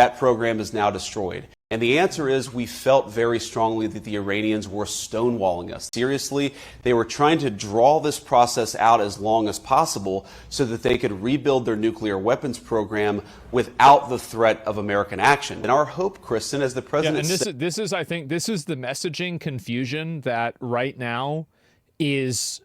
that program is now destroyed. And the answer is we felt very strongly that the Iranians were stonewalling us. Seriously, they were trying to draw this process out as long as possible so that they could rebuild their nuclear weapons program without the threat of American action. And our hope, Kristen, as the president said, this is, I think, this is the messaging confusion that right now is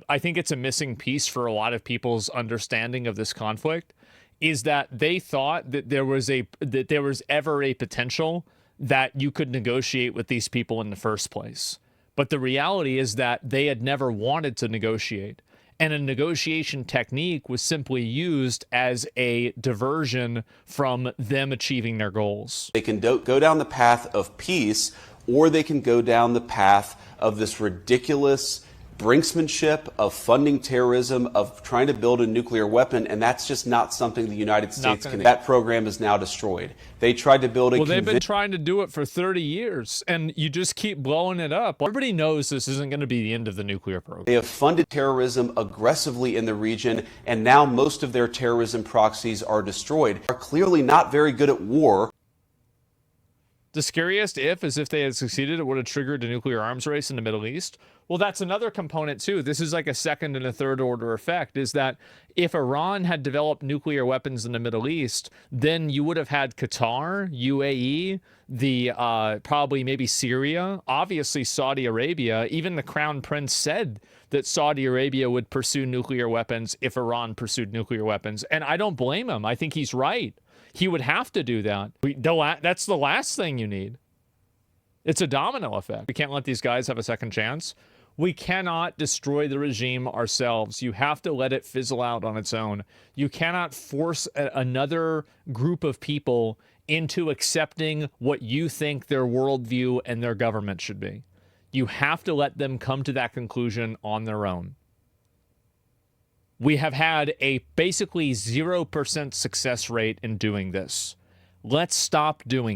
I think it's a missing piece for a lot of people's understanding of this conflict, is that they thought that there was ever a potential that you could negotiate with these people in the first place. But the reality is that they had never wanted to negotiate. And a negotiation technique was simply used as a diversion from them achieving their goals. They can go down the path of peace, or they can go down the path of this ridiculous brinksmanship, of funding terrorism, of trying to build a nuclear weapon, and that's just not something the United States can. That program is now destroyed. They tried to build a... Well, they've been trying to do it for 30 years, and you just keep blowing it up. Everybody knows this isn't going to be the end of the nuclear program. They have funded terrorism aggressively in the region, and now most of their terrorism proxies are destroyed. Are clearly not very good at war. The scariest is if they had succeeded, it would have triggered a nuclear arms race in the Middle East. Well, that's another component, too. This is like a second and a third order effect, is that if Iran had developed nuclear weapons in the Middle East, then you would have had Qatar, UAE, probably maybe Syria, obviously Saudi Arabia. Even the Crown Prince said that Saudi Arabia would pursue nuclear weapons if Iran pursued nuclear weapons. And I don't blame him. I think he's right. He would have to do that. That's the last thing you need. It's a domino effect. We can't let these guys have a second chance. We cannot destroy the regime ourselves. You have to let it fizzle out on its own. You cannot force another group of people into accepting what you think their worldview and their government should be. You have to let them come to that conclusion on their own. We have had a basically 0% success rate in doing this. Let's stop doing it.